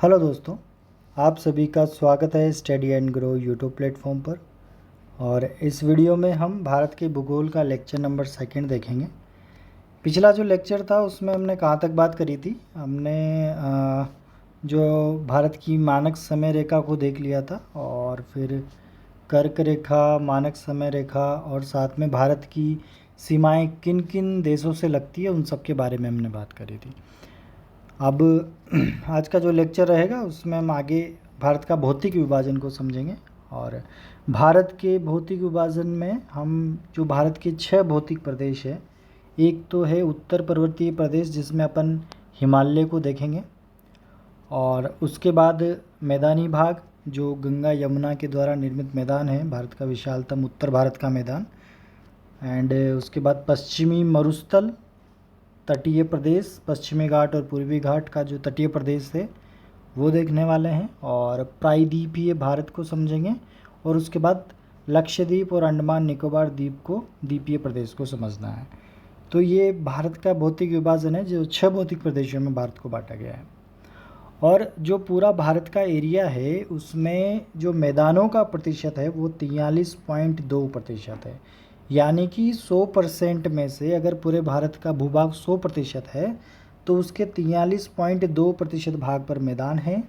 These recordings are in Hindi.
हेलो दोस्तों, आप सभी का स्वागत है study and grow YouTube platform पर। और इस वीडियो में हम भारत के भूगोल का लेक्चर नंबर 2 देखेंगे। पिछला जो लेक्चर था उसमें हमने कहाँ तक बात करी थी। हमने जो भारत की मानक समय रेखा को देख लिया था, और फिर कर्क रेखा, मानक समय रेखा, और साथ में भारत की सीमाएं किन किन देशों से लगती है उन सब के बारे में हमने बात करी थी। अब आज का जो लेक्चर रहेगा उसमें हम आगे भारत का भौतिक विभाजन को समझेंगे। और भारत के भौतिक विभाजन में हम जो भारत के 6 भौतिक प्रदेश है, एक तो है उत्तर पर्वतीय प्रदेश जिसमें अपन हिमालय को देखेंगे, और उसके बाद मैदानी भाग जो गंगा यमुना के द्वारा निर्मित मैदान है, भारत का विशालतम उत्तर भारत का मैदान। एंड उसके बाद पश्चिमी मरुस्थल, तटीय प्रदेश, पश्चिमी घाट और पूर्वी घाट का जो तटीय प्रदेश है वो देखने वाले हैं, और प्रायद्वीपीय भारत को समझेंगे, और उसके बाद लक्षद्वीप और अंडमान निकोबार द्वीप को द्वीपीय प्रदेश को समझना है। तो ये भारत का भौतिक विभाजन है जो 6 भौतिक प्रदेशों में भारत को बांटा गया है। और जो पूरा भारत का एरिया है उसमें जो मैदानों का प्रतिशत है वो 43.2% है। यानी कि 100% में से अगर पूरे भारत का भूभाग 100% है तो उसके 43.2% भाग पर मैदान है,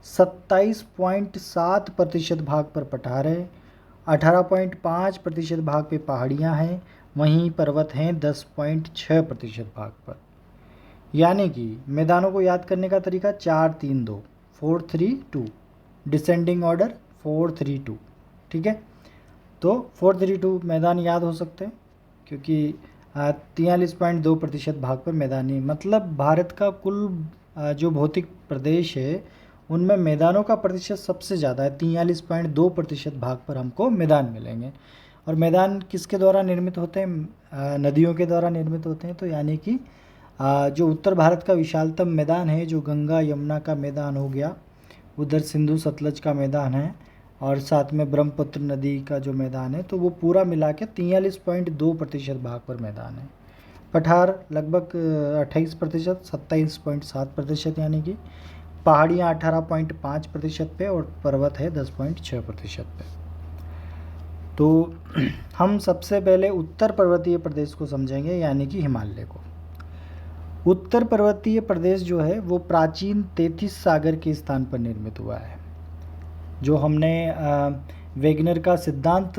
27.7% भाग पर पठार है, 18.5% भाग पे पहाड़ियाँ हैं, वहीं पर्वत हैं 10.6% भाग पर। यानी कि मैदानों को याद करने का तरीका 4-3-2, 4-3-2, डिसेंडिंग ऑर्डर 4-3-2। ठीक है, तो 4-3-2 मैदान याद हो सकते हैं क्योंकि 43.2% भाग पर मैदानी, मतलब भारत का कुल जो भौतिक प्रदेश है उनमें मैदानों का प्रतिशत सबसे ज़्यादा है। 43.2% भाग पर हमको मैदान मिलेंगे। और मैदान किसके द्वारा निर्मित होते हैं? नदियों के द्वारा निर्मित होते हैं। तो यानी कि जो उत्तर भारत का विशालतम मैदान है, जो गंगा यमुना का मैदान हो गया, उधर सिंधु सतलज का मैदान है, और साथ में ब्रह्मपुत्र नदी का जो मैदान है, तो वो पूरा मिला के 43.2% भाग पर मैदान है। पठार लगभग 28%, 27.7%, यानी कि पहाड़ियाँ 18.5% पे, और पर्वत है 10.6% पे। तो हम सबसे पहले उत्तर पर्वतीय प्रदेश को समझेंगे, यानी कि हिमालय को। उत्तर पर्वतीय प्रदेश जो है वो प्राचीन 33 सागर के स्थान पर निर्मित हुआ है। जो हमने वेगनर का सिद्धांत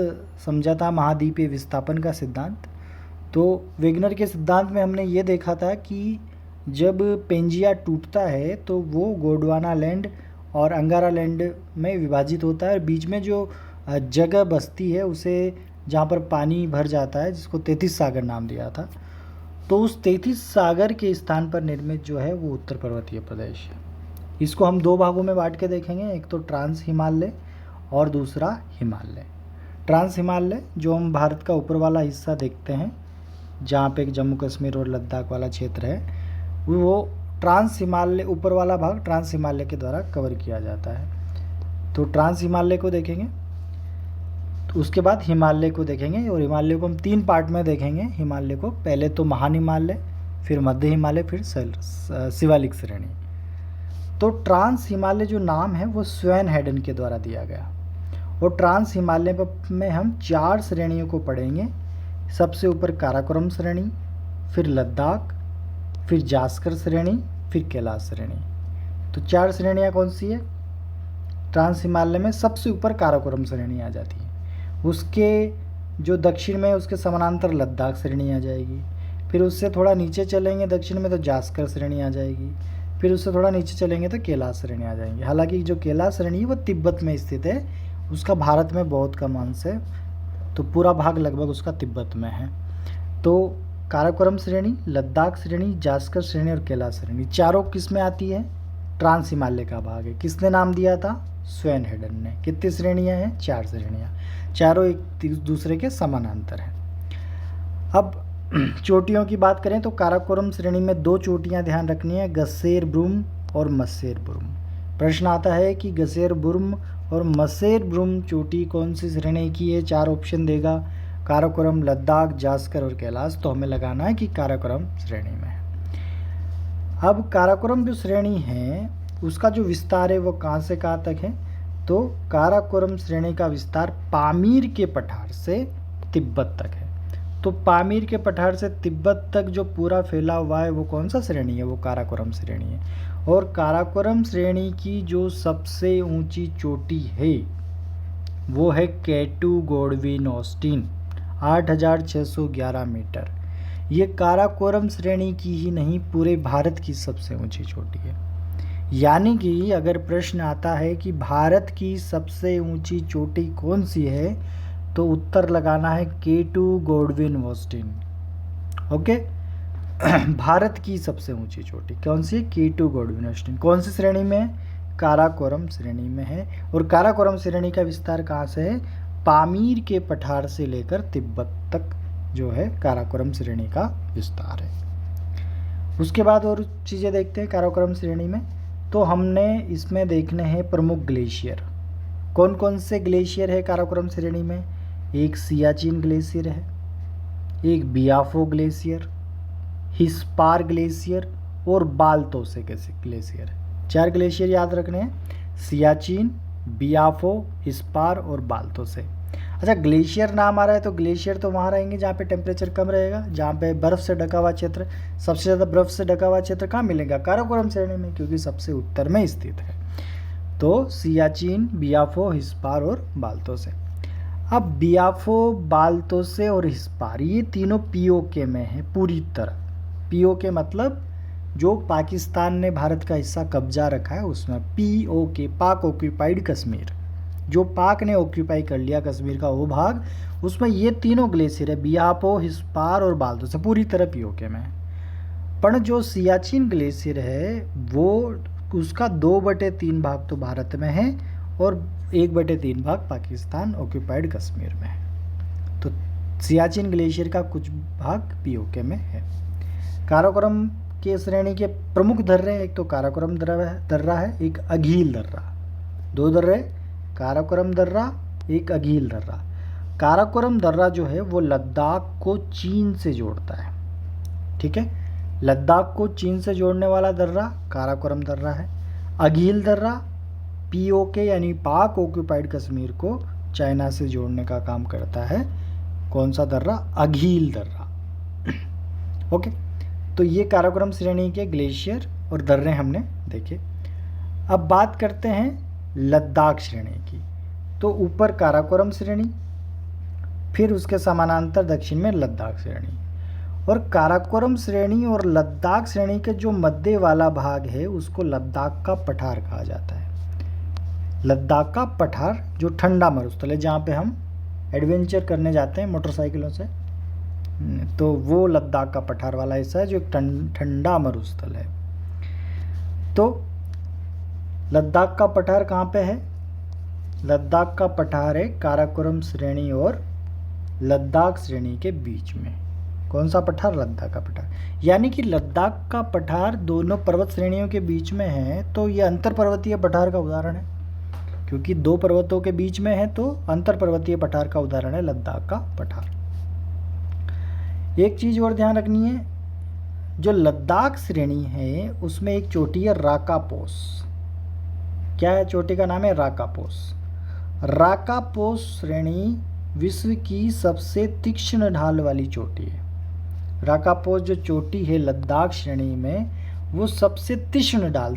समझा था, महाद्वीपीय विस्थापन का सिद्धांत, तो वेगनर के सिद्धांत में हमने ये देखा था कि जब पेंजिया टूटता है तो वो गोंडवाना लैंड और अंगारा लैंड में विभाजित होता है, और बीच में जो जगह बसती है उसे, जहाँ पर पानी भर जाता है, जिसको 33 सागर नाम दिया था, तो उस 33 सागर के स्थान पर निर्मित जो है वो उत्तर पर्वतीय प्रदेश है। इसको हम 2 भागों में बांट के देखेंगे, एक तो ट्रांस हिमालय और दूसरा हिमालय। ट्रांस हिमालय जो हम भारत का ऊपर वाला हिस्सा देखते हैं, जहाँ पे जम्मू कश्मीर और लद्दाख वाला क्षेत्र है, वो ट्रांस हिमालय, ऊपर वाला भाग ट्रांस हिमालय के द्वारा कवर किया जाता है। तो ट्रांस हिमालय को देखेंगे, तो उसके बाद हिमालय को देखेंगे, और हिमालय को हम 3 पार्ट में देखेंगे। हिमालय को पहले तो महान हिमालय, फिर मध्य हिमालय, फिर शिवालिक श्रेणी। तो ट्रांस हिमालय जो नाम है वो स्वेन हेडन के द्वारा दिया गया। और ट्रांस हिमालय में हम 4 श्रेणियों को पढ़ेंगे। सबसे ऊपर काराकोरम श्रेणी, फिर लद्दाख, फिर जास्कर श्रेणी, फिर कैलाश श्रेणी। तो 4 श्रेणियाँ कौन सी है? ट्रांस हिमालय में सबसे ऊपर काराकोरम श्रेणी आ जाती है, उसके जो दक्षिण में उसके समानांतर लद्दाख श्रेणी आ जाएगी, फिर उससे थोड़ा नीचे चलेंगे दक्षिण में तो जास्कर श्रेणी आ जाएगी, फिर उससे थोड़ा नीचे चलेंगे तो कैलाश श्रेणी आ जाएंगी। हालांकि जो कैलाश श्रेणी है वो तिब्बत में स्थित है, उसका भारत में बहुत कम अंश है, तो पूरा भाग लगभग उसका तिब्बत में है। तो काराकोरम श्रेणी, लद्दाख श्रेणी, जास्कर श्रेणी और कैलाश श्रेणी चारों किस में आती है? ट्रांस हिमालय का भाग है। किसने नाम दिया था? स्वेन हेडन ने। कितनी श्रेणियाँ हैं? 4 श्रेणियाँ, चारों एक दूसरे के समानांतर हैं। अब चोटियों की बात करें तो काराकोरम श्रेणी में 2 चोटियां ध्यान रखनी है, गसेर ब्रुम और मसेर ब्रुम। प्रश्न आता है कि गसेर ब्रुम और मसेर ब्रुम चोटी कौन सी श्रेणी की है? 4 ऑप्शन देगा, काराकोरम, लद्दाख, जास्कर और कैलाश। तो हमें लगाना है कि काराकोरम श्रेणी में है। अब काराकोरम जो श्रेणी है उसका जो विस्तार है वो कहाँ से कहाँ तक है, तो काराकोरम श्रेणी का विस्तार पामीर के पठार से तिब्बत तक है। तो पामीर के पठार से तिब्बत तक जो पूरा फैला हुआ है वो कौन सा श्रेणी है, वो काराकोरम श्रेणी है। और काराकोरम श्रेणी की जो सबसे ऊंची चोटी है वो है केटू गॉडविन ऑस्टिन 8611 मीटर। ये काराकोरम श्रेणी की ही नहीं, पूरे भारत की सबसे ऊंची चोटी है। यानी कि अगर प्रश्न आता है कि भारत की सबसे ऊंची चोटी कौन सी है, तो उत्तर लगाना है केटू गॉडविन ऑस्टिन। ओके भारत की सबसे ऊंची चोटी कौन सी है, केटू गॉडविन ऑस्टिन। कौन सी श्रेणी में है, काराकोरम श्रेणी में है। और काराकोरम श्रेणी का विस्तार कहाँ से है, पामीर के पठार से लेकर तिब्बत तक जो है काराकोरम श्रेणी का विस्तार है। उसके बाद और चीज़ें देखते हैं काराकोरम श्रेणी में। तो हमने इसमें देखने हैं प्रमुख ग्लेशियर। कौन कौन से ग्लेशियर है काराकोरम श्रेणी में, एक सियाचिन ग्लेशियर है, एक बियाफो ग्लेशियर, हिस्पार ग्लेशियर और बालतोसे ग्लेशियर। 4 ग्लेशियर याद रखने हैं, सियाचिन, बियाफो, हिस्पार और बालतोसे। अच्छा, ग्लेशियर नाम आ रहा है तो ग्लेशियर तो वहाँ रहेंगे जहाँ पे टेम्परेचर कम रहेगा, जहाँ पे बर्फ़ से ढका हुआ क्षेत्र, सबसे ज़्यादा बर्फ़ से ढका हुआ क्षेत्र कहाँ मिलेगा, काराकोरम श्रेणी में, क्योंकि सबसे उत्तर में स्थित है। तो सियाचिन, बियाफो, हिस्पार और बालतोसे। अब बियाफो, बालतोसे और हिस्पार ये तीनों पीओके में है पूरी तरह। पीओके मतलब जो पाकिस्तान ने भारत का हिस्सा कब्जा रखा है उसमें, पीओके पाक ऑक्यूपाइड कश्मीर, जो पाक ने ऑक्यूपाई कर लिया कश्मीर का वो भाग, उसमें ये तीनों ग्लेशियर है, बियाफो, हिस्पार और बालतोसे पूरी तरह पीओके में है। पर जो सियाचिन ग्लेशियर है वो उसका 2/3 भाग तो भारत में है और 1/3 भाग पाकिस्तान ऑक्यूपाइड कश्मीर में है। तो सियाचिन ग्लेशियर का कुछ भाग पीओके में है। काराकोरम के श्रेणी के प्रमुख दर्रे, एक तो काराकोरम दर्रा है, एक अघील दर्रा। 2 दर्रे, काराकोरम दर्रा, एक अघील दर्रा। काराकोरम दर्रा जो है वो लद्दाख को चीन से जोड़ता है। ठीक है, लद्दाख को चीन से जोड़ने वाला दर्रा काराकोरम दर्रा है। अघील दर्रा पीओके यानी पाक ऑक्यूपाइड कश्मीर को चाइना से जोड़ने का काम करता है। कौन सा दर्रा, अघील दर्रा। ओके, तो ये काराकोरम श्रेणी के ग्लेशियर और दर्रे हमने देखे। अब बात करते हैं लद्दाख श्रेणी की। तो ऊपर काराकोरम श्रेणी, फिर उसके समानांतर दक्षिण में लद्दाख श्रेणी। और काराकोरम श्रेणी और लद्दाख श्रेणी के जो मध्य वाला भाग है उसको लद्दाख का पठार कहा जाता है। लद्दाख का पठार जो ठंडा मरुस्थल है, जहाँ पे हम एडवेंचर करने जाते हैं मोटरसाइकिलों से, तो वो लद्दाख का पठार वाला हिस्सा है जो एक ठंडा मरुस्थल है। तो लद्दाख का पठार कहाँ पे है, लद्दाख का पठार है काराकोरम श्रेणी और लद्दाख श्रेणी के बीच में। कौन सा पठार, लद्दाख का पठार। यानी कि लद्दाख का पठार दोनों पर्वत श्रेणियों के बीच में है, तो ये अंतर पर्वतीय पठार का उदाहरण है, क्योंकि 2 पर्वतों के बीच में है तो अंतर पर्वतीय पठार का उदाहरण है लद्दाख का पठार। एक चीज़ और ध्यान रखनी है, जो लद्दाख श्रेणी है उसमें एक चोटी है राकापोस। क्या है चोटी का नाम है, राकापोस। राकापोस श्रेणी विश्व की सबसे तीक्ष्ण ढाल वाली चोटी है। राकापोस जो चोटी है लद्दाख श्रेणी में वो सबसे तीक्ष्ण ढाल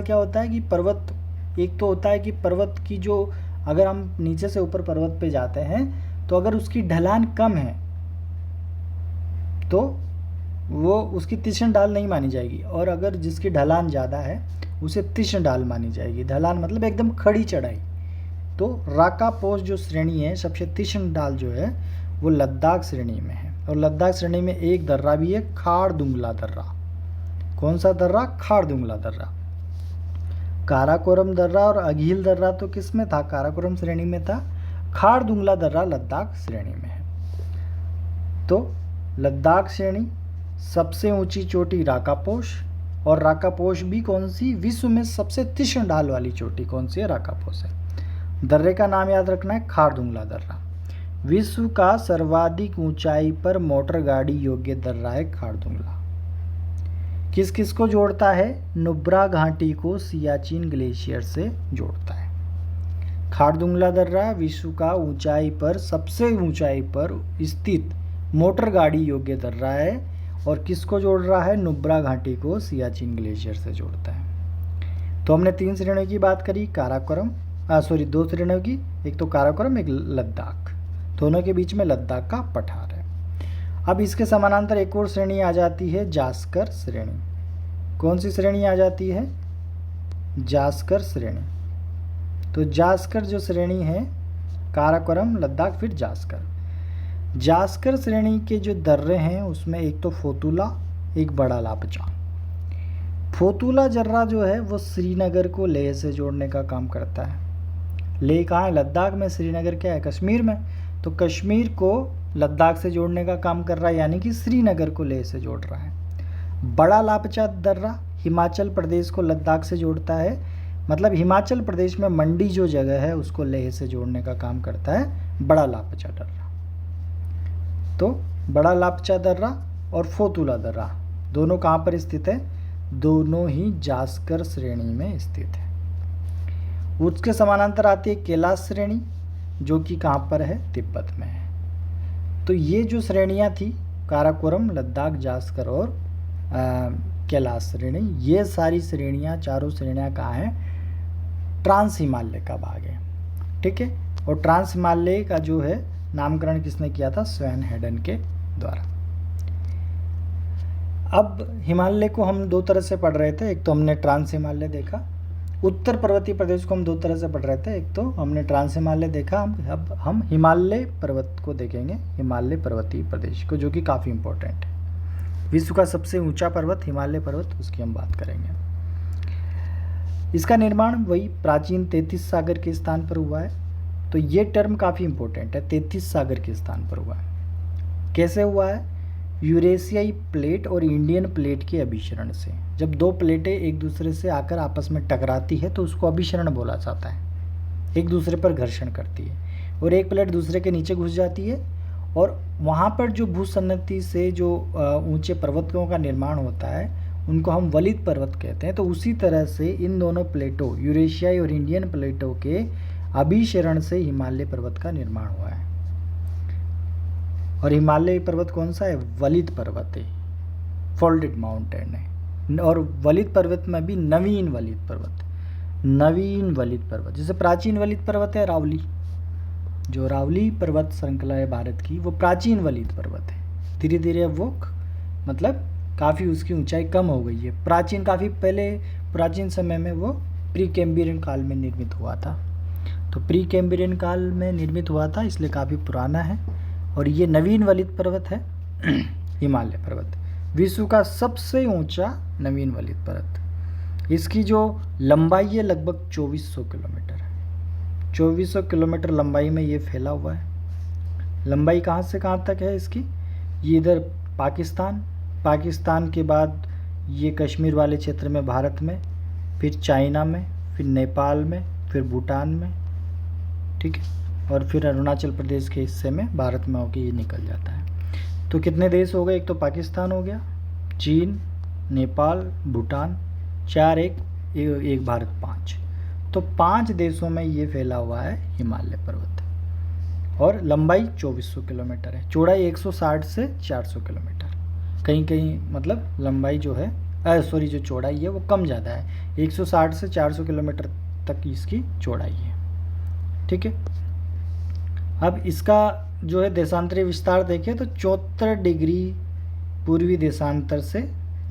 क्या होता है कि पर्वत, एक तो होता है कि पर्वत की जो, अगर हम नीचे से ऊपर पर्वत पे जाते हैं तो अगर उसकी ढलान कम है तो वो उसकी तीक्ष्ण ढाल नहीं मानी जाएगी, और अगर जिसकी ढलान ज़्यादा है उसे तीक्ष्ण ढाल मानी जाएगी। ढलान मतलब एकदम खड़ी चढ़ाई। तो राकापोस जो श्रेणी है सबसे तीक्ष्ण ढाल जो है वो लद्दाख श्रेणी में है। और लद्दाख श्रेणी में एक दर्रा भी है, खारदुंगला दर्रा। कौन सा दर्रा, खारदुंगला दर्रा। काराकोरम दर्रा और अघील दर्रा तो किस में था, काराकोरम श्रेणी में था। खारदुंगला दर्रा लद्दाख श्रेणी में है। तो लद्दाख श्रेणी सबसे ऊंची चोटी राकापोस, और राकापोस भी कौन सी, विश्व में सबसे तीक्ष्ण ढाल वाली चोटी कौन सी है, राकापोस है। दर्रे का नाम याद रखना है, खारदुंगला दर्रा। विश्व का सर्वाधिक ऊंचाई पर मोटर गाड़ी योग्य दर्रा है खारदुंगला। किस किस को जोड़ता है? नुब्रा घाटी को सियाचिन ग्लेशियर से जोड़ता है। खारदुंगला दर्रा विश्व का ऊंचाई पर सबसे ऊंचाई पर स्थित मोटर गाड़ी योग्य दर्रा है और किसको जोड़ रहा है? नुब्रा घाटी को सियाचिन ग्लेशियर से जोड़ता है। तो हमने 3 श्रेणियों की बात करी, काराकोरम 2 श्रेणियों की, एक तो काराकोरम एक लद्दाख, दोनों के बीच में लद्दाख का पठार है। अब इसके समानांतर एक और श्रेणी आ जाती है जास्कर श्रेणी। कौन सी श्रेणी आ जाती है? जास्कर श्रेणी। तो जास्कर जो श्रेणी है, काराकोरम लद्दाख फिर जास्कर। जास्कर श्रेणी के जो दर्रे हैं उसमें एक तो फोतुला, एक बड़ा लापचा। फोतुला जर्रा जो है वो श्रीनगर को लेह से जोड़ने का काम करता है। लेह कहाँ है? लद्दाख में। श्रीनगर क्या है? कश्मीर में। तो कश्मीर को लद्दाख से जोड़ने का काम कर रहा है, यानी कि श्रीनगर को लेह से जोड़ रहा है। बड़ा लापचा दर्रा हिमाचल प्रदेश को लद्दाख से जोड़ता है, मतलब हिमाचल प्रदेश में मंडी जो जगह है उसको लेह से जोड़ने का काम करता है बड़ा लापचा दर्रा। तो बड़ा लापचा दर्रा और फोतुला दर्रा दोनों कहाँ पर स्थित है? दोनों ही जास्कर श्रेणी में स्थित है। उसके समानांतर आती है कैलाश श्रेणी, जो कि कहाँ पर है? तिब्बत में है। तो ये जो श्रेणियाँ थी, काराकोरम, लद्दाख, जास्कर और कैलाश श्रेणी, ये सारी श्रेणियाँ, चारों श्रेणियाँ कहाँ हैं? ट्रांस हिमालय का भाग है। ठीक है। और ट्रांस हिमालय का जो है नामकरण किसने किया था? स्वेन हेडन के द्वारा। अब हिमालय को हम 2 तरह से पढ़ रहे थे, एक तो हमने ट्रांस हिमालय देखा, उत्तर पर्वतीय प्रदेश को हम 2 तरह से पढ़ रहे थे, एक तो हमने ट्रांस हिमालय देखा, अब हम हिमालय पर्वत को देखेंगे, हिमालय पर्वतीय प्रदेश को, जो कि काफ़ी इम्पोर्टेंट है। विश्व का सबसे ऊंचा पर्वत हिमालय पर्वत, उसकी हम बात करेंगे। इसका निर्माण वही प्राचीन 33 सागर के स्थान पर हुआ है। तो ये टर्म काफ़ी इम्पोर्टेंट है, 33 सागर के स्थान पर हुआ है। कैसे हुआ है? यूरेशियाई प्लेट और इंडियन प्लेट के अभिसरण से। जब 2 प्लेटें एक दूसरे से आकर आपस में टकराती है तो उसको अभिसरण बोला जाता है, एक दूसरे पर घर्षण करती है, और एक प्लेट दूसरे के नीचे घुस जाती है और वहाँ पर जो भूसन्नति से जो ऊंचे पर्वतों का निर्माण होता है उनको हम वलित पर्वत कहते हैं। तो उसी तरह से इन दोनों प्लेटों, यूरेशियाई और इंडियन प्लेटों के अभिसरण से हिमालय पर्वत का निर्माण हुआ है। और हिमालय पर्वत कौन सा है? वलित पर्वत है, फोल्डेड माउंटेन है। और वलित पर्वत में भी नवीन वलित पर्वत, नवीन वलित पर्वत, जैसे प्राचीन वलित पर्वत है रावली, जो रावली पर्वत श्रृंखला है भारत की, वो प्राचीन वलित पर्वत है। धीरे धीरे वो मतलब काफ़ी उसकी ऊंचाई कम हो गई है। प्राचीन काफ़ी पहले, प्राचीन समय में वो प्री कैम्ब्रियन काल में निर्मित हुआ था। तो प्री कैम्ब्रियन काल में निर्मित हुआ था, इसलिए काफ़ी पुराना है। और ये नवीन वलित पर्वत है हिमालय पर्वत, विश्व का सबसे ऊंचा नवीन वलित पर्वत। इसकी जो लंबाई है लगभग 2400 किलोमीटर है। 2400 किलोमीटर लंबाई में ये फैला हुआ है। लंबाई कहाँ से कहाँ तक है इसकी? ये इधर पाकिस्तान के बाद ये कश्मीर वाले क्षेत्र में भारत में, फिर चाइना में, फिर नेपाल में, फिर भूटान में, ठीक है, और फिर अरुणाचल प्रदेश के हिस्से में भारत में होकर ये निकल जाता है। तो कितने देश हो गए? एक तो पाकिस्तान हो गया, चीन, नेपाल, भूटान, 4 एक भारत 5। तो 5 देशों में ये फैला हुआ है हिमालय पर्वत। और लंबाई 2400 किलोमीटर है, चौड़ाई 160 से 400 किलोमीटर। कहीं कहीं मतलब लंबाई जो है जो चौड़ाई है वो कम ज़्यादा है, 160 से 400 किलोमीटर तक इसकी चौड़ाई है। ठीक है। अब इसका जो है देशांतरीय विस्तार देखें तो 74 डिग्री पूर्वी देशांतर से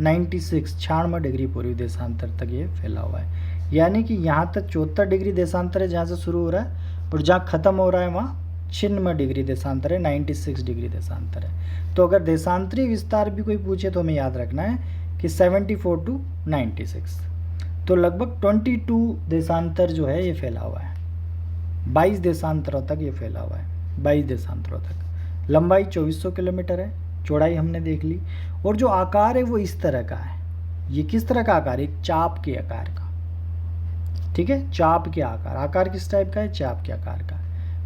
96 डिग्री पूर्वी देशांतर तक ये फैला हुआ है। यानी कि यहाँ तक 74 डिग्री देशांतर है जहाँ से शुरू हो रहा है, और जहाँ ख़त्म हो रहा है वहाँ 96 डिग्री देशांतर है, 96 डिग्री देशांतर है। तो अगर देशांतरीय विस्तार भी कोई पूछे तो हमें याद रखना है कि 74 टू 96, तो लगभग 22 देशांतर जो है ये फैला हुआ है, 22 देशांतरों तक ये फैला हुआ है, 22 देशांतरों तक। लंबाई 2400 किलोमीटर है, चौड़ाई हमने देख ली। और जो आकार है वो इस तरह का है। ये किस तरह का आकार है? एक चाप के आकार का। ठीक है, चाप के आकार किस टाइप का है? चाप के आकार का।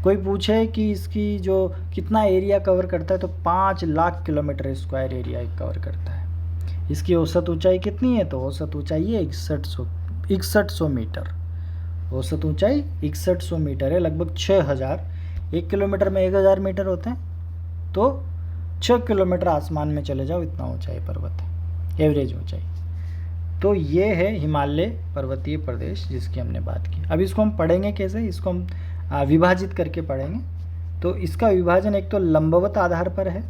कोई पूछे कि इसकी जो कितना एरिया कवर करता है तो 5 lakh kilometre square area cover करता है। इसकी औसत ऊंचाई कितनी है? तो औसत ऊंचाई है 6100 मीटर। औसत ऊंचाई 6100 मीटर है, लगभग 6000। 1 किलोमीटर में 1000 मीटर होते हैं, तो 6 किलोमीटर आसमान में चले जाओ, इतना ऊंचाई पर्वत है, एवरेज ऊंचाई। तो ये है हिमालय पर्वतीय प्रदेश जिसकी हमने बात की। अब इसको हम पढ़ेंगे कैसे? इसको हम विभाजित करके पढ़ेंगे। तो इसका विभाजन एक तो लंबवत आधार पर है,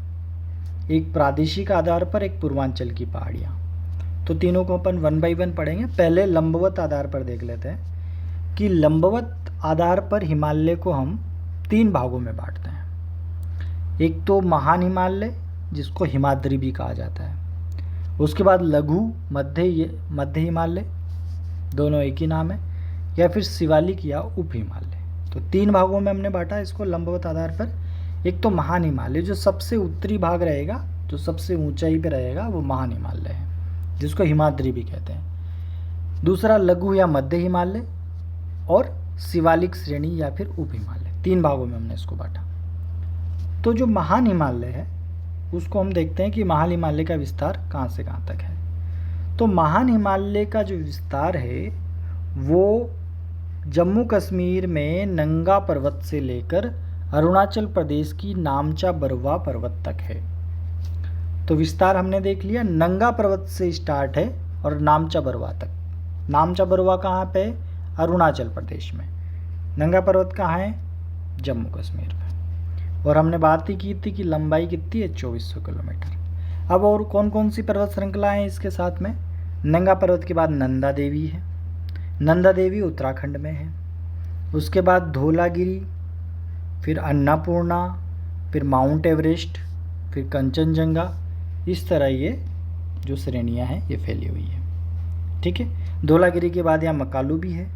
एक प्रादेशिक आधार पर, एक पूर्वांचल की पहाड़ियाँ। तो तीनों को अपन 1 बाय 1 पढ़ेंगे। पहले लंबवत आधार पर देख लेते हैं कि लंबवत आधार पर हिमालय को हम 3 भागों में बांटते हैं। एक तो महान हिमालय, जिसको हिमाद्री भी कहा जाता है। उसके बाद लघु मध्य हिमालय, दोनों एक ही नाम है, या फिर शिवालिक या उप हिमालय। तो 3 भागों में हमने बांटा इसको लंबवत आधार पर। एक तो महान हिमालय, जो सबसे उत्तरी भाग रहेगा, जो सबसे ऊंचाई पे रहेगा, वो महान हिमालय है, जिसको हिमाद्री भी कहते हैं। दूसरा लघु या मध्य हिमालय, और शिवालिक श्रेणी या फिर उप हिमालय। 3 भागों में हमने इसको बांटा। तो जो महान हिमालय है उसको हम देखते हैं कि महान हिमालय का विस्तार कहाँ से कहाँ तक है। तो महान हिमालय का जो विस्तार है वो जम्मू कश्मीर में नंगा पर्वत से लेकर अरुणाचल प्रदेश की नामचा बरुआ पर्वत तक है। तो विस्तार हमने देख लिया, नंगा पर्वत से स्टार्ट है और नामचा बरुआ तक। नामचा बरुआ कहाँ पे? अरुणाचल प्रदेश में। नंगा पर्वत कहाँ है? जम्मू कश्मीर में। और हमने बात ही की थी कि लंबाई कितनी है? 2400 किलोमीटर। अब और कौन कौन सी पर्वत श्रृंखलाएँ हैं इसके साथ में? नंगा पर्वत के बाद नंदा देवी है, नंदा देवी उत्तराखंड में है। उसके बाद धौलागिरी, फिर अन्नपूर्णा, फिर माउंट एवरेस्ट, फिर कंचनजंगा। इस तरह ये जो श्रेणियाँ हैं ये फैली हुई है। ठीक है, धौलागिरी के बाद यहाँ मकालू भी है।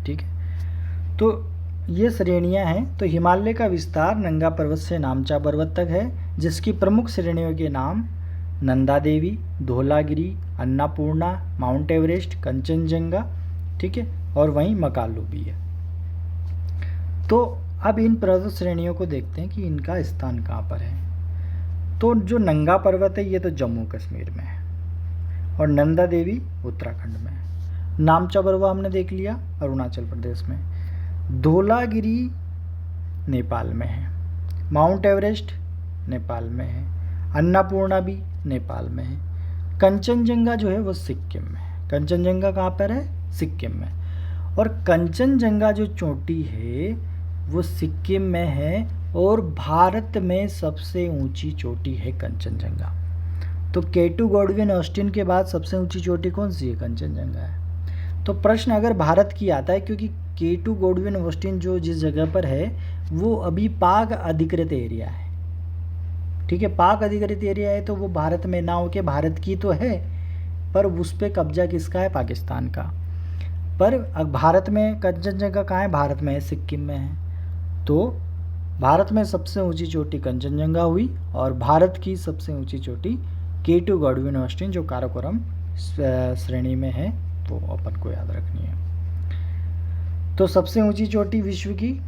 ठीक है, तो ये श्रेणियाँ हैं। तो हिमालय का विस्तार नंगा पर्वत से नामचा पर्वत तक है, जिसकी प्रमुख श्रेणियों के नाम नंदा देवी, धौलागिरी, अन्नपूर्णा, माउंट एवरेस्ट, कंचनजंगा। ठीक है, और वहीं मकालू भी है। तो अब इन पर्वत श्रेणियों को देखते हैं कि इनका स्थान कहाँ पर है। तो जो नंगा पर्वत है ये तो जम्मू कश्मीर में है, और नंदा देवी उत्तराखंड में है। नामचा बरुआ हमने देख लिया, अरुणाचल प्रदेश में। धौलागिरी नेपाल में है, माउंट एवरेस्ट नेपाल में है, अन्नपूर्णा भी नेपाल में है, कंचनजंगा जो है वो सिक्किम में है। कंचनजंगा कहाँ पर है? सिक्किम में। और कंचनजंगा जो चोटी है वो सिक्किम में है, और भारत में सबसे ऊंची चोटी है कंचनजंगा। तो केटू गॉडविन ऑस्टिन के बाद सबसे ऊंची चोटी कौन सी है? कंचनजंगा है। तो प्रश्न अगर भारत की आता है, क्योंकि केटू गॉडविन ऑस्टिन जो जिस जगह पर है वो अभी पाक अधिकृत एरिया है। ठीक है, पाक अधिकृत एरिया है, तो वो भारत में ना होके, भारत की तो है पर उस पर कब्जा किसका है? पाकिस्तान का। पर भारत में कंचनजंगा कहाँ है? भारत में है, सिक्किम में है। तो भारत में सबसे ऊंची चोटी कंचनजंगा हुई, और भारत की सबसे ऊंची चोटी केटू गॉडविन ऑस्टिन जो काराकोरम श्रेणी में है, तो अपन को याद रखनी है। तो सबसे ऊंची चोटी विश्व की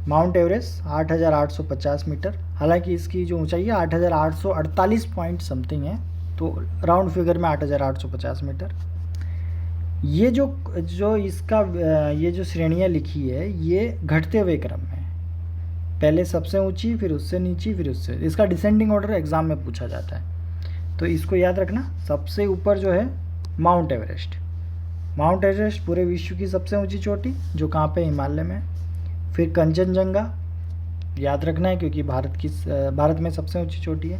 माउंट एवरेस्ट 8850 मीटर। हालांकि इसकी जो ऊंचाई है 8848 पॉइंट समथिंग है, तो राउंड फिगर में 8850 मीटर। ये जो इसका ये जो श्रेणियाँ लिखी है ये घटते हुए क्रम में, पहले सबसे ऊंची, फिर उससे नीची, फिर उससे। इसका डिसेंडिंग ऑर्डर एग्जाम में पूछा जाता है, तो इसको याद रखना। सबसे ऊपर जो है माउंट एवरेस्ट। माउंट एवरेस्ट पूरे विश्व की सबसे ऊंची चोटी, जो कहाँ पे? हिमालय में। फिर कंचनजंगा याद रखना है, क्योंकि भारत में सबसे ऊंची चोटी है।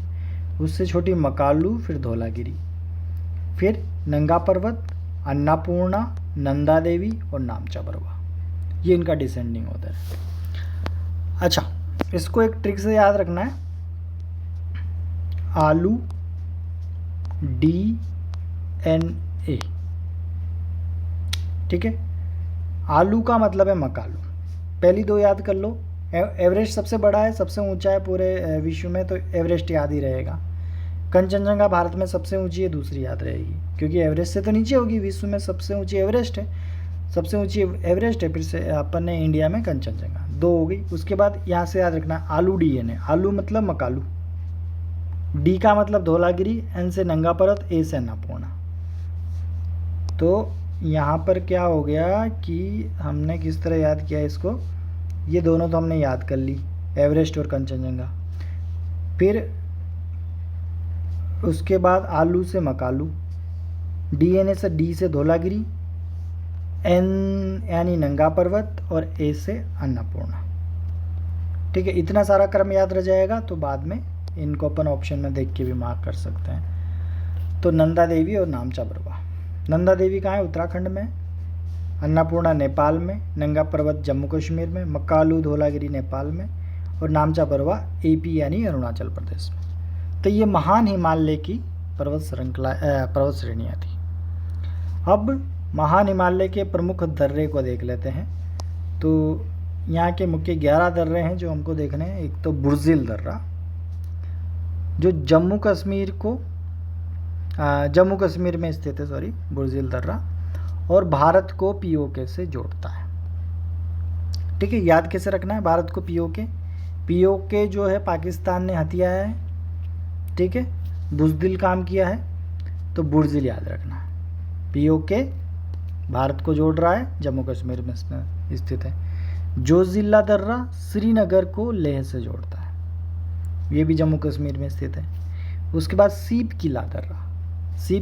उससे छोटी मकालू, फिर धौलागिरी, फिर नंगा पर्वत, अन्नपूर्णा, नंदा देवी और नामचा बरुआ। ये इनका डिसेंडिंग ऑर्डर है। अच्छा, इसको एक ट्रिक से याद रखना है। आलू DNA, ठीक है। आलू का मतलब है मकालू। पहली 2 याद कर लो। एवरेस्ट सबसे बड़ा है, सबसे ऊंचा है पूरे विश्व में, तो एवरेस्ट याद ही रहेगा। कंचनजंगा भारत में सबसे ऊंची है, दूसरी याद रहेगी, क्योंकि एवरेस्ट से तो नीचे होगी। विश्व में सबसे ऊंची एवरेस्ट है, सबसे ऊंची एवरेस्ट है, फिर से अपन ने इंडिया में कंचनजंगा। 2 हो गई। उसके बाद यहाँ से याद रखना आलू DNA। आलू मतलब मकालू, डी का मतलब धौलागिरी, एन से नंगा पर्वत, ए से अन्नपूर्णा। तो यहाँ पर क्या हो गया कि हमने किस तरह याद किया इसको, ये दोनों तो हमने याद कर ली, एवरेस्ट और कंचनजंगा। फिर उसके बाद आलू से मकालू, डीएनए से डी से धौलागिरी, एन यानी नंगा पर्वत और ए से अन्नपूर्णा। ठीक है, इतना सारा क्रम याद रह जाएगा तो बाद में इनको अपन ऑप्शन में देख के भी मार्क कर सकते हैं। तो नंदा देवी और नामचा बरवा। नंदा देवी कहाँ है? उत्तराखंड में। अन्नपूर्णा नेपाल में, नंगा पर्वत जम्मू कश्मीर में, मकालू धौलागिरी नेपाल में और नामचा बरवा एपी यानी अरुणाचल प्रदेश में। तो ये महान हिमालय की पर्वत श्रेणियाँ थी। अब महान हिमालय के प्रमुख दर्रे को देख लेते हैं। तो यहाँ के मुख्य 11 दर्रे हैं जो हमको देखने हैं। एक तो बुर्जिल दर्रा जो जम्मू कश्मीर में स्थित है, बुर्जिल दर्रा, और भारत को पीओके से जोड़ता है। ठीक है, याद कैसे रखना है भारत को पीओके? पीओके जो है पाकिस्तान ने हथिया है, ठीक है, बुज़दिल काम किया है, तो बुर्जिल याद रखना है। पीओके भारत को जोड़ रहा है, जम्मू कश्मीर में स्थित है। जोजिला दर्रा श्रीनगर को लेह से जोड़ता है, ये भी जम्मू कश्मीर में स्थित है। उसके बाद सीप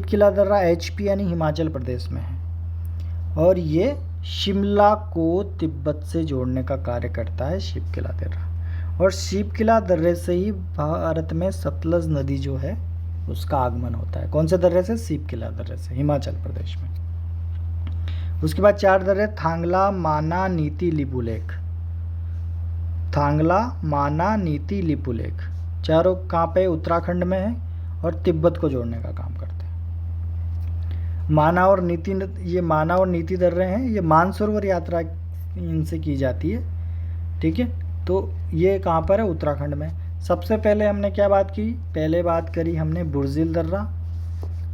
किला दर्रा एचपी यानी हिमाचल प्रदेश में है, और ये शिमला को तिब्बत से जोड़ने का कार्य करता है शिप किला दर्रा। और शिप किला दर्रे से ही भारत में सतलज नदी जो है उसका आगमन होता है। कौन से दर्रे से? शिप किला दर्रे से, हिमाचल प्रदेश में। उसके बाद 4 दर्रे थांगला, माना, नीति, लिपुलेख। थांगला, माना, नीति, लिपुलेख चारों कहाँ पे? उत्तराखंड में है और तिब्बत को जोड़ने का काम करते हैं। माना और नीति दर्रे हैं, ये मानसरोवर यात्रा इनसे की जाती है। ठीक है, तो ये कहाँ पर है? उत्तराखंड में। सबसे पहले हमने क्या बात की? पहले बात करी हमने बुर्जिल दर्रा।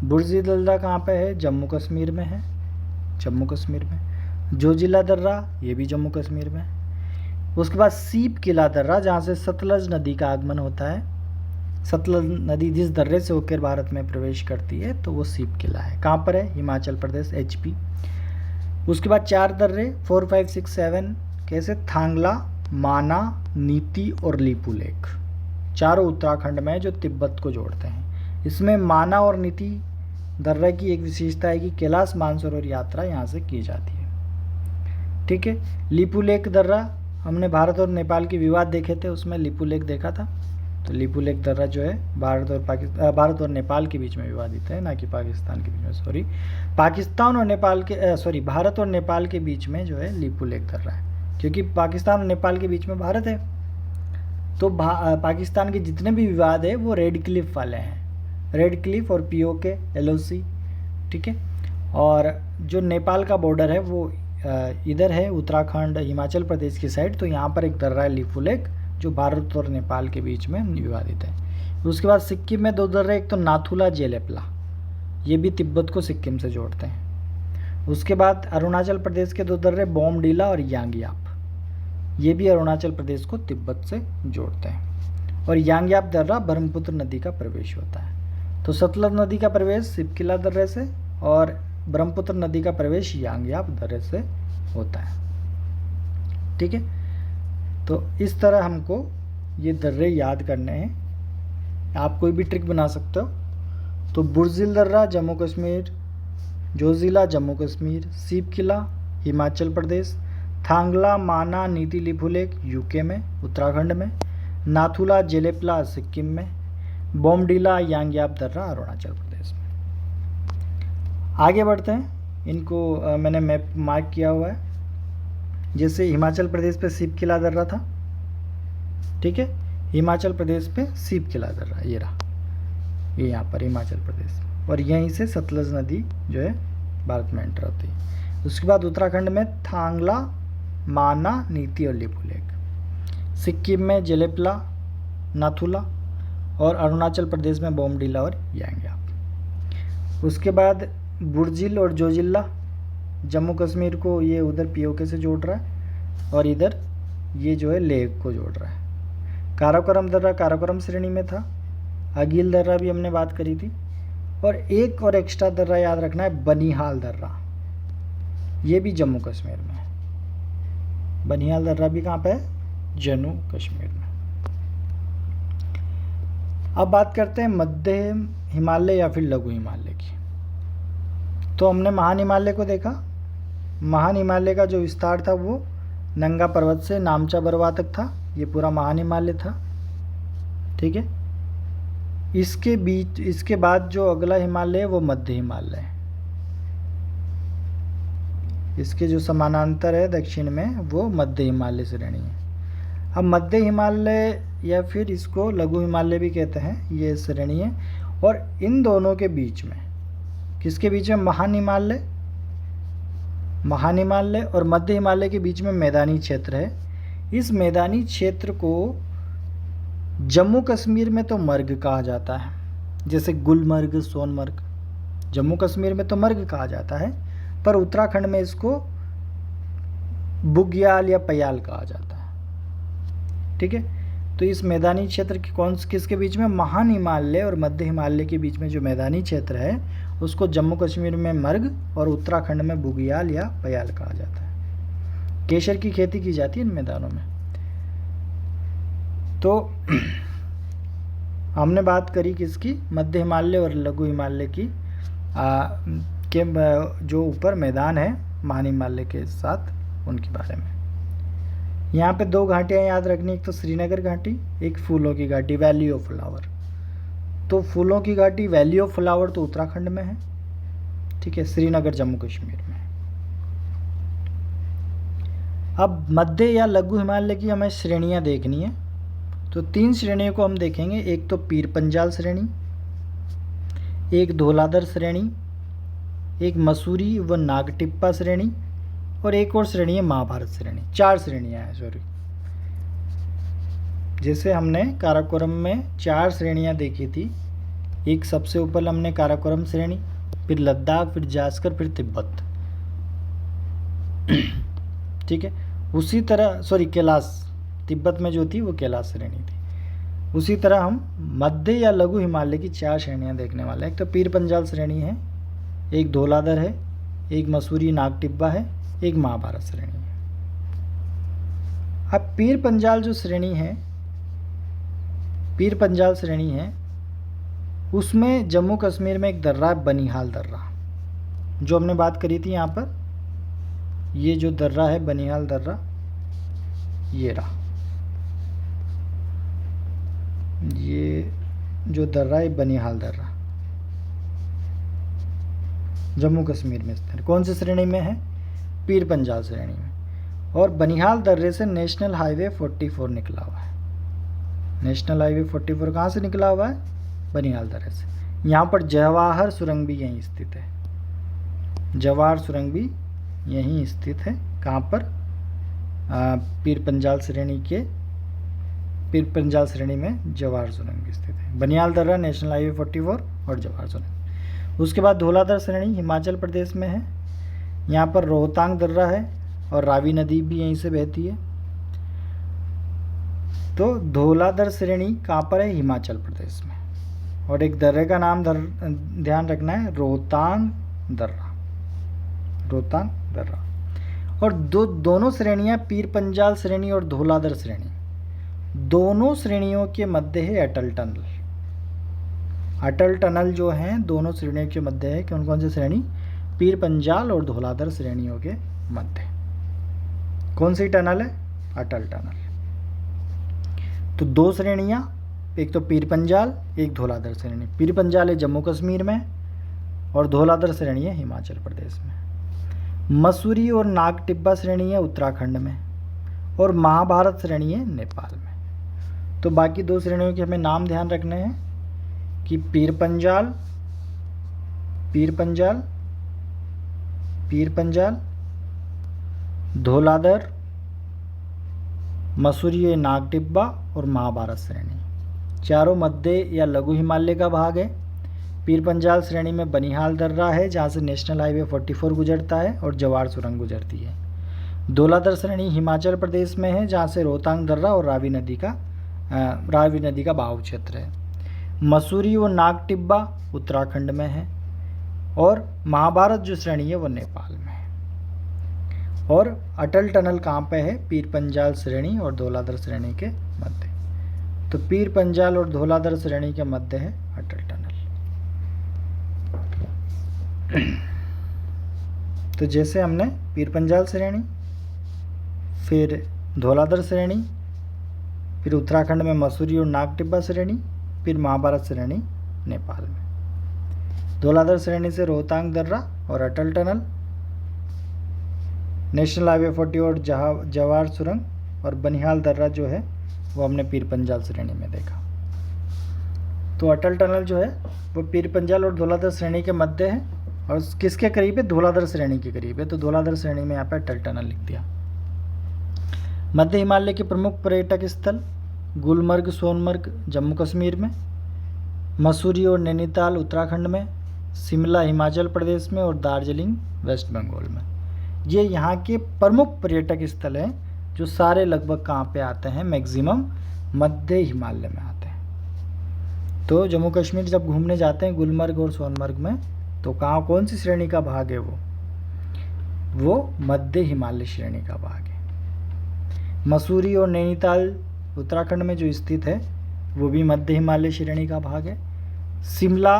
बुर्जिल दर्रा कहाँ पे है? जम्मू कश्मीर में है, जम्मू कश्मीर में। जोजिला दर्रा ये भी जम्मू कश्मीर में। उसके बाद सीप किला दर्रा जहाँ से सतलज नदी का आगमन होता है। सतलज नदी जिस दर्रे से होकर भारत में प्रवेश करती है तो वो सीप किला है। कहाँ पर है? हिमाचल प्रदेश, एचपी। उसके बाद 4 दर्रे 4, 5, 6, 7 कैसे? थांगला, माना, नीति और लिपुलेख चारों उत्तराखंड में जो तिब्बत को जोड़ते हैं। इसमें माना और नीति दर्रे की एक विशेषता है कि कैलाश मानसरोवर यात्रा यहाँ से की जाती है। ठीक है, लिपुलेख दर्रा हमने भारत और नेपाल के विवाद देखे थे, उसमें लिपुलेख देखा था। तो लिपुलेख दर्रा जो है भारत और नेपाल के बीच में विवादित है, ना कि पाकिस्तान के बीच में। भारत और नेपाल के बीच में जो है लिपुलेख दर्रा है, क्योंकि पाकिस्तान और नेपाल के बीच में भारत है। तो पाकिस्तान के जितने भी विवाद है वो रेड क्लिफ वाले हैं, रेड क्लिफ और पीओके, एलओसी। ठीक है, और जो नेपाल का बॉर्डर है वो इधर है, उत्तराखंड, हिमाचल प्रदेश की साइड। तो यहाँ पर एक दर्रा है लिपुलेख जो भारत और नेपाल के बीच में विवादित है। उसके बाद सिक्किम में 2 दर्रे, एक तो नाथुला, जेलेपला, ये भी तिब्बत को सिक्किम से जोड़ते हैं। उसके बाद अरुणाचल प्रदेश के 2 दर्रे, बोमडीला और यांगयाप, ये भी अरुणाचल प्रदेश को तिब्बत से जोड़ते हैं। और यांगयाप दर्रा ब्रह्मपुत्र नदी का प्रवेश होता है। तो सतलज नदी का प्रवेश शिपकिला दर्रे से और ब्रह्मपुत्र नदी का प्रवेश यांगयाप दर्रे से होता है। ठीक है, तो इस तरह हमको ये दर्रे याद करने हैं। आप कोई भी ट्रिक बना सकते हो। तो बुर्जिल दर्रा जम्मू कश्मीर, जोजिला जम्मू कश्मीर, सीप किला हिमाचल प्रदेश, थांगला, माना, नीति, लिपुलेख यूके में, उत्तराखंड में, नाथुला, जेलेपला सिक्किम में, बोमडीला, यांगयाप दर्रा अरुणाचल प्रदेश में। आगे बढ़ते हैं, इनको मैंने मैप मार्क किया हुआ है। जैसे हिमाचल प्रदेश पे सीप किला दर्रा था, ठीक है, हिमाचल प्रदेश पे सीप किला दर्रा ये रहा, ये यहाँ पर हिमाचल प्रदेश, और यहीं से सतलज नदी जो है भारत में एंटर होती है। उसके बाद उत्तराखंड में थांगला, माना, नीति और लिपुलेख, सिक्किम में जेलेपला, नाथुला और अरुणाचल प्रदेश में बोमडीला और यांगयाप। उसके बाद बुर्जिल और जोजिला जम्मू कश्मीर को ये उधर पीओके से जोड़ रहा है और इधर ये जो है लेह को जोड़ रहा है। काराकोरम दर्रा काराकोरम श्रेणी में था, अगील दर्रा भी हमने बात करी थी। और एक और एक्स्ट्रा दर्रा याद रखना है, बनिहाल दर्रा, ये भी जम्मू कश्मीर में है। बनिहाल दर्रा भी कहाँ पे है? जम्मू कश्मीर में। अब बात करते हैं मध्य हिमालय या फिर लघु हिमालय की। तो हमने महान हिमालय को देखा। महान हिमालय का जो विस्तार था वो नंगा पर्वत से नामचा बरवा तक था, ये पूरा महान हिमालय था। ठीक है, इसके बाद जो अगला हिमालय है वो मध्य हिमालय है। इसके जो समानांतर है दक्षिण में वो मध्य हिमालय श्रेणी है। अब मध्य हिमालय या फिर इसको लघु हिमालय भी कहते हैं, ये श्रेणी है। और इन दोनों के बीच में, किसके बीच में? महान हिमालय और मध्य हिमालय के बीच में मैदानी क्षेत्र है। इस मैदानी क्षेत्र को जम्मू कश्मीर में तो मर्ग कहा जाता है, जैसे गुलमर्ग, सोनमर्ग। जम्मू कश्मीर में तो मर्ग कहा जाता है, पर उत्तराखंड में इसको बुग्याल या पयाल कहा जाता है। ठीक है, तो इस मैदानी क्षेत्र किसके बीच में? महान हिमालय और मध्य हिमालय के बीच में जो मैदानी क्षेत्र है उसको जम्मू कश्मीर में मर्ग और उत्तराखंड में बुग्याल या पयाल कहा जाता है। केसर की खेती की जाती है इन मैदानों में। तो हमने बात करी किसकी? मध्य हिमालय और लघु हिमालय की के जो ऊपर मैदान है महान हिमालय के साथ, उनके बारे में। यहाँ पे दो घाटियाँ याद रखनी, एक तो श्रीनगर घाटी, एक फूलों की घाटी, वैली ऑफ फ्लावर। तो फूलों की घाटी, वैली ऑफ फ्लावर तो उत्तराखंड में है। ठीक है, श्रीनगर जम्मू कश्मीर में। अब मध्य या लघु हिमालय की हमें श्रेणियाँ देखनी है, तो 3 श्रेणियों को हम देखेंगे। एक तो पीर पंजाल श्रेणी, एक धौलाधर श्रेणी, एक मसूरी व नागटिप्पा श्रेणी, और एक और श्रेणी है महाभारत श्रेणी। 4 श्रेणियाँ हैं, सॉरी। जैसे हमने काराकोरम में 4 श्रेणियाँ देखी थी। एक सबसे ऊपर हमने काराकोरम श्रेणी, फिर लद्दाख, फिर जास्कर, फिर तिब्बत। ठीक है, उसी तरह कैलाश, तिब्बत में जो थी वो कैलाश श्रेणी थी। उसी तरह हम मध्य या लघु हिमालय की 4 श्रेणियाँ देखने वाले हैं। एक तो पीर पंजाल श्रेणी है, एक धौलाधर है, एक मसूरी नागटिब्बा है, एक महाभारत श्रेणी है। अब पीर पंजाल श्रेणी है, उसमें जम्मू कश्मीर में एक दर्रा है, बनिहाल दर्रा, जो हमने बात करी थी। यहाँ पर ये जो दर्रा है बनिहाल दर्रा, ये रहा, ये जो दर्रा है बनिहाल दर्रा जम्मू कश्मीर में स्थित। कौन सी श्रेणी में है? पीर पंजाल श्रेणी में। और बनिहाल दर्रे से नेशनल हाईवे 44 निकला हुआ है। नेशनल हाईवे 44 कहाँ से निकला हुआ है? बनिहाल दर्रे से। यहाँ पर जवाहर सुरंग भी यहीं स्थित है। जवाहर सुरंग भी यहीं स्थित है। कहाँ पर? पीर पंजाल श्रेणी में जवाहर सुरंग स्थित है। बनिहाल दर्रा, नेशनल हाईवे 44 और जवाहर सुरंग। उसके बाद धौलाधर श्रेणी हिमाचल प्रदेश में है। यहाँ पर रोहतांग दर्रा है और रावी नदी भी यहीं से बहती है। तो धौलाधर श्रेणी कहाँ पर है? हिमाचल प्रदेश में। और एक दर्रे का नाम ध्यान रखना है, रोहतांग दर्रा। रोहतांग दर्रा। और दोनों श्रेणियाँ, पीर पंजाल श्रेणी और धौलाधर श्रेणी, दोनों श्रेणियों के मध्य है अटल टनल। अटल टनल जो है दोनों श्रेणियों के मध्य है। कौन कौन सी श्रेणी? पीर पंजाल और धौलाधर श्रेणियों के मध्य। कौन सी टनल है? अटल टनल। तो 2 श्रेणियाँ, एक तो पीर पंजाल, एक धौलाधर श्रेणी। पीर पंजाल है जम्मू कश्मीर में और धौलाधर श्रेणी है हिमाचल प्रदेश में। मसूरी और नागटिब्बा श्रेणी है उत्तराखंड में और महाभारत श्रेणी है नेपाल में। तो बाकी 2 श्रेणियों के हमें नाम ध्यान रखने हैं कि पीर पंजाल, धौलाधर, मसूरी नागटिब्बा और महाभारत श्रेणी। चारों मध्य या लघु हिमालय का भाग है। पीर पंजाल श्रेणी में बनिहाल दर्रा है जहाँ से नेशनल हाईवे 44 गुजरता है और जवाहर सुरंग गुजरती है। धौलाधर श्रेणी हिमाचल प्रदेश में है जहाँ से रोहतांग दर्रा और रावी नदी का बहाव क्षेत्र है। मसूरी और नाग टिब्बा उत्तराखंड में है, और महाभारत जो श्रेणी है वो नेपाल में है। और अटल टनल कहाँ पे है? पीर पंजाल श्रेणी और धौलाधर श्रेणी के मध्य। तो पीर पंजाल और धौलाधर श्रेणी के मध्य है अटल टनल। तो जैसे हमने पीर पंजाल श्रेणी, फिर धौलाधर श्रेणी, फिर उत्तराखंड में मसूरी और नाग टिब्बा श्रेणी, फिर महाभारत श्रेणी नेपाल में। धौलाधर श्रेणी से रोहतांग दर्रा और अटल टनल, नेशनल हाईवे 40 और जवाहर सुरंग और बनिहाल दर्रा जो है वो हमने पीर पंजाल श्रेणी में देखा। तो अटल टनल जो है वो पीर पंजाल और धौलाधर श्रेणी के मध्य है, और किसके करीब है? धौलाधर श्रेणी के करीब है। तो धौलाधर श्रेणी में यहाँ पे अटल टनल लिख दिया। मध्य हिमालय के प्रमुख पर्यटक स्थल गुलमर्ग सोनमर्ग जम्मू कश्मीर में, मसूरी और नैनीताल उत्तराखंड में, शिमला हिमाचल प्रदेश में और दार्जिलिंग वेस्ट बंगाल में। ये यहाँ के प्रमुख पर्यटक स्थल हैं जो सारे लगभग कहाँ पे आते हैं? मैक्सिमम मध्य हिमालय में आते हैं। तो जम्मू कश्मीर जब घूमने जाते हैं गुलमर्ग और सोनमर्ग में, तो कहाँ कौन सी श्रेणी का भाग है? वो मध्य हिमालय श्रेणी का भाग है। मसूरी और नैनीताल उत्तराखंड में जो स्थित है वो भी मध्य हिमालय श्रेणी का भाग है। शिमला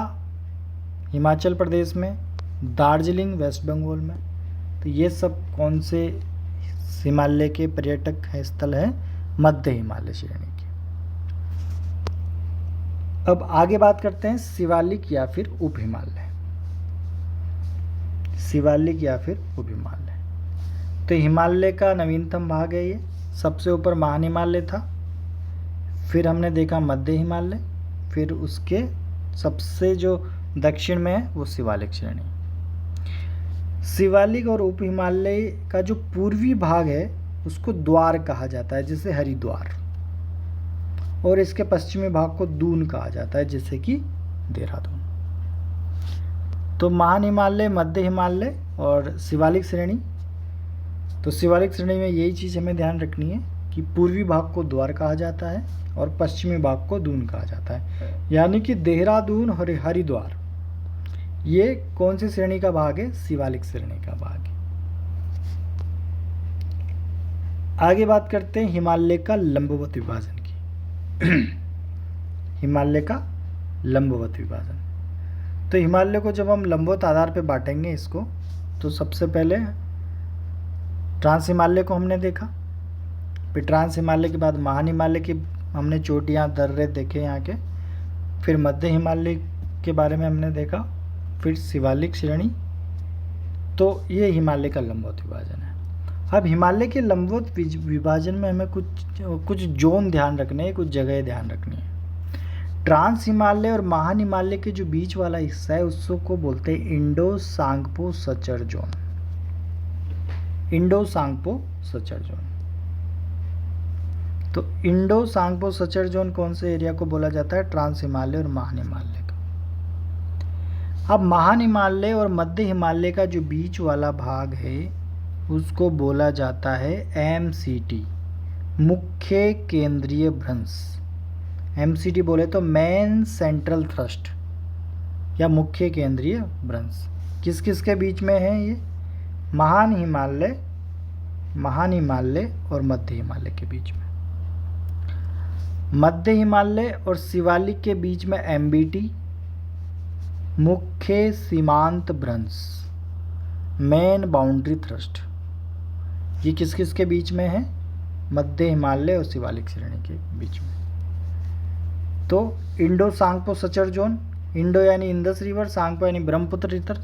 हिमाचल प्रदेश में, दार्जिलिंग वेस्ट बंगाल में। तो ये सब कौन से हिमालय के पर्यटक स्थल हैं? मध्य हिमालय श्रेणी के। अब आगे बात करते हैं शिवालिक या फिर उप हिमालय। शिवालिक या फिर उप हिमालय, तो हिमालय का नवीनतम भाग है ये। सबसे ऊपर महान हिमालय था, फिर हमने देखा मध्य हिमालय, फिर उसके सबसे जो दक्षिण में है वो शिवालिक श्रेणी। शिवालिक और उप हिमालय का जो पूर्वी भाग है उसको द्वार कहा जाता है, जैसे हरिद्वार, और इसके पश्चिमी भाग को दून कहा जाता है, जैसे कि देहरादून। तो महान हिमालय, मध्य हिमालय और शिवालिक श्रेणी। तो शिवालिक श्रेणी में यही चीज़ हमें ध्यान रखनी है कि पूर्वी भाग को द्वार कहा जाता है और पश्चिमी भाग को दून कहा जाता है, यानी कि देहरादून और हरिद्वार ये कौन सी श्रेणी का भाग है? शिवालिक श्रेणी का भाग है। आगे बात करते हैं हिमालय का लंबवत विभाजन की। हिमालय का लंबवत विभाजन, तो हिमालय को जब हम लंबवत आधार पर बांटेंगे इसको, तो सबसे पहले ट्रांस हिमालय को हमने देखा, फिर ट्रांस हिमालय के बाद महान हिमालय की हमने चोटियाँ दर्रे देखे यहाँ के, फिर मध्य हिमालय के बारे में हमने देखा, फिर शिवालिक श्रेणी। तो ये हिमालय का लंबवत विभाजन है। अब हिमालय के लंबवत विभाजन में हमें कुछ जोन ध्यान रखने हैं, कुछ जगह ध्यान रखनी है। ट्रांस हिमालय और महान हिमालय के जो बीच वाला हिस्सा है उसको बोलते हैं Indo Tsangpo suture zone. Indo Tsangpo suture zone. तो इंडो सांगपो सचर जोन कौन से एरिया को बोला जाता है? ट्रांस हिमालय और महान हिमालय का। अब महान हिमालय और मध्य हिमालय का जो बीच वाला भाग है उसको बोला जाता है MCT, मुख्य केंद्रीय भ्रंश। MCT बोले तो मेन सेंट्रल थ्रस्ट या मुख्य केंद्रीय भ्रंश। किस किस के बीच में है ये? महान हिमालय और मध्य हिमालय के बीच में। मध्य हिमालय और शिवालिक के बीच में MBT, मुख्य सीमांत भ्रंश, मेन बाउंड्री थ्रस्ट। ये किस किस के बीच में है? मध्य हिमालय और शिवालिक श्रेणी के बीच में। तो Indo Tsangpo suture zone, Indo यानी इंदस रिवर, सांगपो यानी ब्रह्मपुत्र रिवर।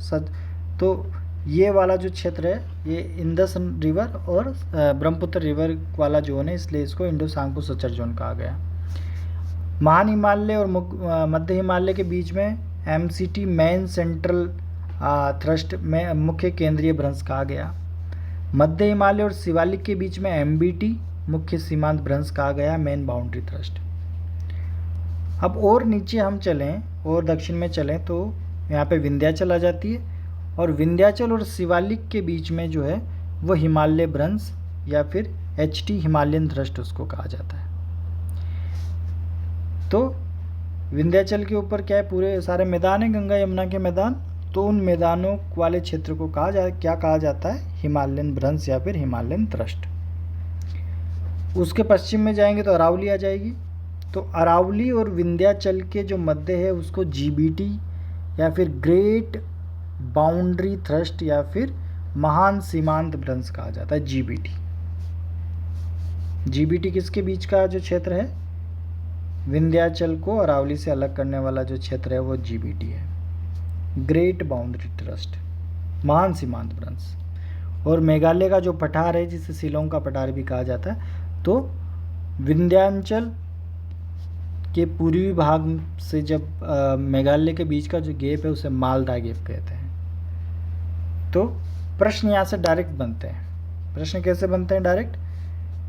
तो ये वाला जो क्षेत्र है ये इंदस रिवर और ब्रह्मपुत्र रिवर वाला जोन है, इसलिए इसको इंडो सांगपो सचर जोन कहा गया। महान हिमालय और मध्य हिमालय के बीच में MCT, मेन सेंट्रल थ्रस्ट में मुख्य केंद्रीय भ्रंश कहा गया। मध्य हिमालय और शिवालिक के बीच में MBT, मुख्य सीमांत भ्रंश कहा गया, मेन बाउंड्री थ्रस्ट। अब और नीचे हम चलें और दक्षिण में चलें तो यहाँ पे विंध्याचल आ जाती है, और विंध्याचल और शिवालिक के बीच में जो है वो हिमालय भ्रंश या फिर HT हिमालयन थ्रस्ट उसको कहा जाता है। तो विंध्याचल के ऊपर क्या है, पूरे सारे मैदान है, गंगा यमुना के मैदान। तो उन मैदानों वाले क्षेत्र को क्या कहा जाता है, हिमालयन भ्रंश या फिर हिमालयन थ्रस्ट। उसके पश्चिम में जाएंगे तो अरावली आ जाएगी। तो अरावली और विंध्याचल के जो मध्य है उसको जीबीटी या फिर ग्रेट बाउंड्री थ्रस्ट या फिर महान सीमांत भ्रंश कहा जाता है, जीबीटी। जीबीटी किसके बीच का जो क्षेत्र है, विंध्याचल को अरावली से अलग करने वाला जो क्षेत्र है वो जीबीटी है, ग्रेट बाउंड्री थ्रस्ट, महान सीमांत भ्रंश। और मेघालय का जो पठार है जिसे शिलोंग का पठार भी कहा जाता है, तो विंध्याचल के पूर्वी भाग से जब मेघालय के बीच का जो गैप है उसे मालदा गैप कहते हैं। तो प्रश्न यहाँ से डायरेक्ट बनते हैं। प्रश्न कैसे बनते हैं, डायरेक्ट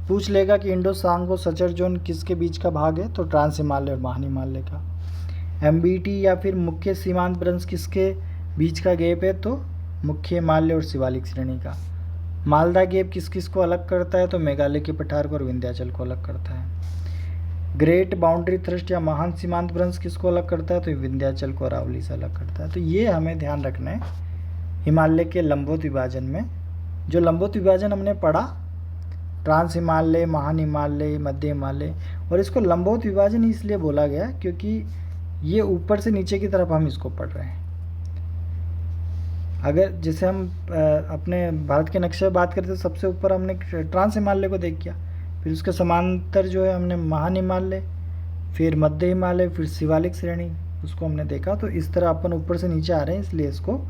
पूछ लेगा कि इंडो सांगो सचर जोन किसके बीच का भाग है, तो ट्रांस हिमालय और महान हिमालय का। एमबीटी या फिर मुख्य सीमांत भ्रंश किसके बीच का गैप है, तो मुख्य हिमालय और शिवालिक श्रेणी का। मालदा गैप किस किस को अलग करता है, तो मेघालय के पठार को और विंध्याचल को अलग करता है। ग्रेट बाउंड्री थ्रस्ट या महान सीमांत भ्रंश किसको अलग करता है, तो विंध्याचल को अरावली से अलग करता है। तो ये हमें ध्यान रखना है हिमालय के लंबवत विभाजन में। जो लंबवत विभाजन हमने पढ़ा, ट्रांस हिमालय, महान हिमालय, मध्य हिमालय, और इसको लंबवत विभाजन इसलिए बोला गया क्योंकि ये ऊपर से नीचे की तरफ हम इसको पढ़ रहे हैं। अगर जैसे हम अपने भारत के नक्शे में बात करते तो सबसे ऊपर हमने ट्रांस हिमालय को देख किया, फिर उसके समांतर जो है हमने महान हिमालय, फिर मध्य हिमालय, फिर शिवालिक श्रेणी, उसको हमने देखा। तो इस तरह अपन ऊपर से नीचे आ रहे हैं, इसलिए इसको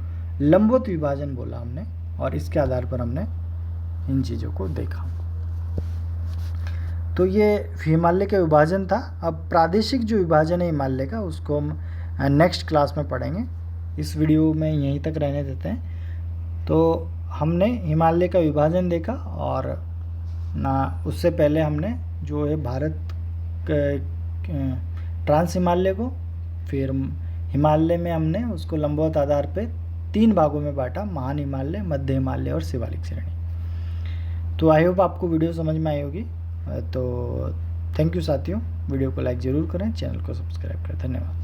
लंबवत विभाजन बोला हमने, और इसके आधार पर हमने इन चीज़ों को देखा। तो ये हिमालय का विभाजन था। अब प्रादेशिक जो विभाजन है हिमालय का, उसको हम नेक्स्ट क्लास में पढ़ेंगे। इस वीडियो में यहीं तक रहने देते हैं। तो हमने हिमालय का विभाजन देखा, और ना उससे पहले हमने जो है भारत ट्रांस हिमालय को, फिर हिमालय में हमने उसको लंबवत आधार पे 3 भागों में बांटा, महान हिमालय, मध्य हिमालय और शिवालिक श्रेणी। तो आई होप आपको वीडियो समझ में आई होगी। तो थैंक यू साथियों, वीडियो को लाइक ज़रूर करें, चैनल को सब्सक्राइब करें। धन्यवाद।